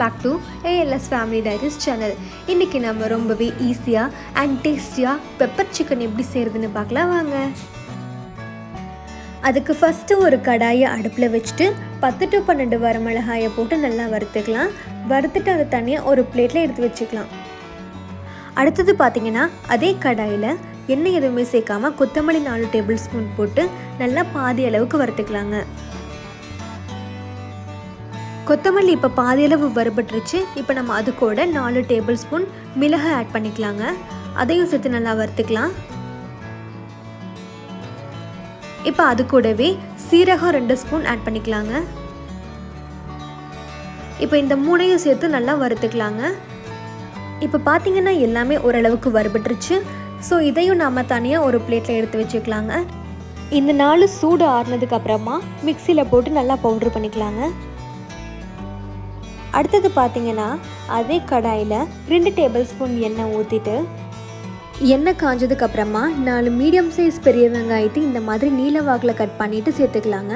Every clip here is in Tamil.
Back to ALS family diaries channel. இன்றைக்கி நம்ம ரொம்பவே ஈஸியாக அண்ட் டேஸ்டியாக பெப்பர் சிக்கன் எப்படி செய்கிறதுன்னு பார்க்கலாம் வாங்க. அதுக்கு ஃபஸ்ட்டு ஒரு கடாயை அடுப்பில் வச்சுட்டு 10 to 12 வரமிளகாயை போட்டு நல்லா வறுத்துக்கலாம். வறுத்துட்டு அதை தனியாக ஒரு பிளேட்டில் எடுத்து வச்சுக்கலாம். அடுத்தது பார்த்திங்கன்னா அதே கடாயில் எண்ணெய் எதுவுமே சேர்க்காமல் கொத்தமல்லி 4 டேபிள் ஸ்பூன் போட்டு நல்லா பாதி அளவுக்கு வறுத்துக்கலாங்க. கொத்தமல்லி இப்போ பாதி அளவு வறுபட்டுருச்சு. இப்போ நம்ம அது கூட 4 டேபிள் ஸ்பூன் மிளகு ஆட் பண்ணிக்கலாங்க. அதையும் சேர்த்து நல்லா வறுத்துக்கலாம். இப்போ அது கூடவே சீரகம் 2 ஸ்பூன் ஆட் பண்ணிக்கலாங்க. இப்போ இந்த 3ஐயும் சேர்த்து நல்லா வறுத்துக்கலாங்க. இப்போ பார்த்தீங்கன்னா எல்லாமே ஓரளவுக்கு வறுபட்டுருச்சு. ஸோ இதையும் நாம் தனியாக ஒரு பிளேட்டில் எடுத்து வச்சுக்கலாங்க. இந்த 4 சூடு ஆறுனதுக்கு அப்புறமா மிக்சியில் போட்டு நல்லா பவுட்ரு பண்ணிக்கலாங்க. அடுத்தது பார்த்திங்கன்னா அதே கடாயில் 2 டேபிள் ஸ்பூன் எண்ணெய் ஊற்றிட்டு எண்ணெய் காஞ்சதுக்கப்புறமா 4 மீடியம் சைஸ் பெரிய வெங்காயத்தை இந்த மாதிரி நீல வாக்கில் கட் பண்ணிவிட்டு சேர்த்துக்கலாங்க.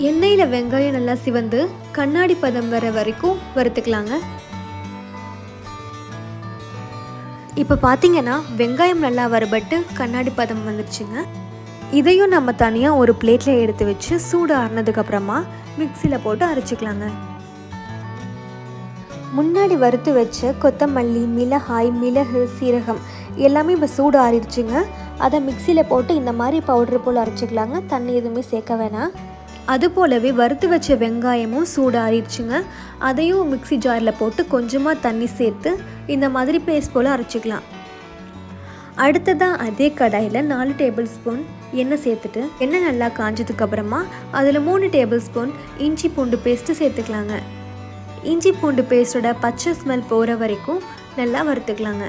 எண்ணெயில் வெங்காயம் நல்லா சிவந்து கண்ணாடி பதம் வர வரைக்கும் வறுத்துக்கலாங்க. இப்போ பார்த்திங்கன்னா வெங்காயம் நல்லா வறுபட்டு கண்ணாடி பதம் வந்துடுச்சுங்க. இதையும் நம்ம தனியாக ஒரு பிளேட்டில் எடுத்து வச்சு சூடு ஆறுனதுக்கப்புறமா மிக்சியில் போட்டு அரைச்சிக்கலாங்க. முன்னாடி வறுத்து வச்ச கொத்தமல்லி, மிளகாய், மிளகு, சீரகம் எல்லாமே இப்போ சூடு ஆறிடுச்சுங்க. அதை மிக்சியில் போட்டு இந்த மாதிரி பவுட்ரு போல் அரைச்சிக்கலாங்க. தண்ணி எதுவுமே சேர்க்க வேணாம். அது போலவே வறுத்து வச்ச வெங்காயமும் சூடு ஆறிடுச்சுங்க. அதையும் மிக்சி ஜாரில் போட்டு கொஞ்சமாக தண்ணி சேர்த்து இந்த மாதிரி பேஸ்ட் போல் அரைச்சிக்கலாம். அடுத்ததாக அதே கடாயில் 4 டேபிள் ஸ்பூன் எண்ணெய் சேர்த்துட்டு எண்ணெய் நல்லா காஞ்சதுக்கப்புறமா அதில் 3 டேபிள் ஸ்பூன் இஞ்சி பூண்டு பேஸ்ட்டு சேர்த்துக்கலாங்க. இஞ்சி பூண்டு பேஸ்ட்டோட பச்சை ஸ்மெல் போகிற வரைக்கும் நல்லா வறுத்துக்கலாங்க.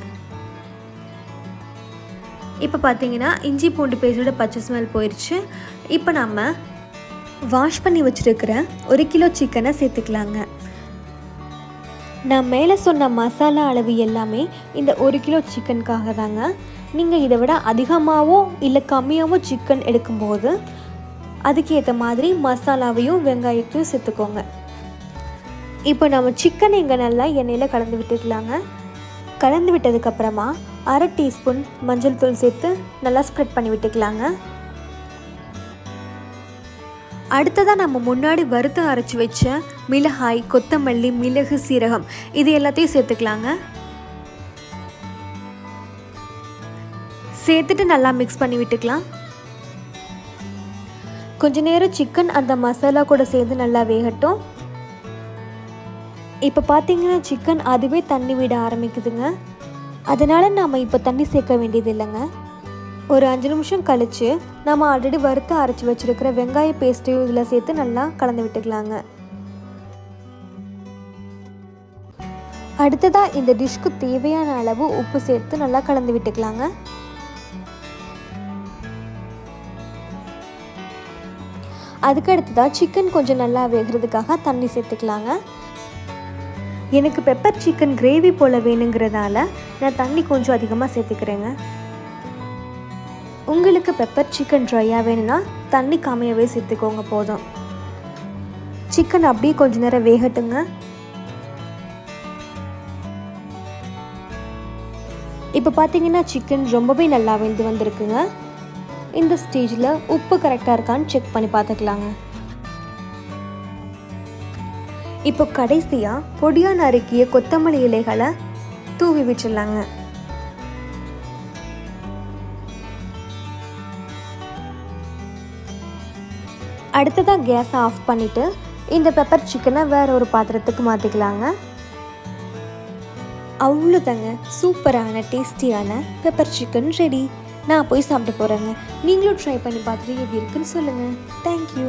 இப்போ பார்த்தீங்கன்னா இஞ்சி பூண்டு பேஸ்ட்டோட பச்சை ஸ்மெல் போயிடுச்சு. இப்போ நம்ம வாஷ் பண்ணி வச்சுருக்கிற 1 கிலோ சிக்கனை சேர்த்துக்கலாங்க. நான் மேலே சொன்ன மசாலா அளவு எல்லாமே இந்த 1 கிலோ சிக்கனுக்காக தாங்க. நீங்கள் இதை விட அதிகமாகவோ இல்லை கம்மியாகவோ சிக்கன் எடுக்கும்போது அதுக்கேற்ற மாதிரி மசாலாவையும் வெங்காயத்தையும் சேர்த்துக்கோங்க. இப்போ நம்ம சிக்கனை இங்கே நல்லா எண்ணெயில் கலந்து விட்டுக்கலாங்க. கலந்து விட்டதுக்கப்புறமா 1/2 டீஸ்பூன் மஞ்சள் தூள் சேர்த்து நல்லா ஸ்ப்ரெட் பண்ணி விட்டுக்கலாங்க. அடுத்ததாக நம்ம முன்னாடி வறுத்து அரைச்சி வச்ச மிளகாய், கொத்தமல்லி, மிளகு, சீரகம் இது எல்லாத்தையும் சேர்த்துக்கலாங்க. சேர்த்துட்டு நல்லா மிக்ஸ் பண்ணி விட்டுக்கலாம். கொஞ்ச நேரம் சிக்கன் அந்த மசாலா கூட சேர்ந்து நல்லா வேகட்டும். இப்போ பார்த்தீங்கன்னா சிக்கன் அதுவே தண்ணி விட ஆரம்பிக்குதுங்க. அதனால் நாம் இப்போ தண்ணி சேர்க்க வேண்டியது இல்லைங்க. ஒரு 5 நிமிஷம் கழித்து நம்ம ஆல்ரெடி வறுத்து அரைச்சி வச்சுருக்கிற வெங்காய பேஸ்ட்டையும் இதில் சேர்த்து நல்லா கலந்து விட்டுக்கலாங்க. அடுத்ததாக இந்த டிஷ்க்கு தேவையான அளவு உப்பு சேர்த்து நல்லா கலந்து விட்டுக்கலாங்க. அதுக்கு அடுத்ததாக சிக்கன் கொஞ்சம் நல்லா வேகிறதுக்காக தண்ணி சேர்த்துக்கலாங்க. எனக்கு பெப்பர் சிக்கன் கிரேவி போல் வேணுங்கிறதால நான் தண்ணி கொஞ்சம் அதிகமாக சேர்த்துக்கிறேங்க. உங்களுக்கு பெப்பர் சிக்கன் ட்ரையாக வேணும்னா தண்ணி கம்மியாகவே சேர்த்துக்கோங்க போதும். சிக்கன் அப்படியே கொஞ்ச நேரம் வேகட்டுங்க. இப்போ பார்த்தீங்கன்னா சிக்கன் ரொம்பவே நல்லா வெந்து வந்திருக்குங்க. இந்த ஸ்டேஜில் உப்பு கரெக்டாக இருக்கான்னு செக் பண்ணி பார்த்துக்கலாங்க. இப்போ கடைசியாக பொடியாக நறுக்கிய கொத்தமல்லி இலைகளை தூவி விட்டுடலாங்க. அடுத்ததாக கேஸை ஆஃப் பண்ணிவிட்டு இந்த பெப்பர் சிக்கனை வேறு ஒரு பாத்திரத்துக்கு மாற்றிக்கலாங்க. அவ்வளோதாங்க, சூப்பரான டேஸ்டியான பெப்பர் சிக்கன் ரெடி. நான் போய் சாப்பிட்டு போகிறேங்க. நீங்களும் ட்ரை பண்ணி பார்த்துட்டு எப்படி இருக்குன்னு சொல்லுங்கள். தேங்க்யூ.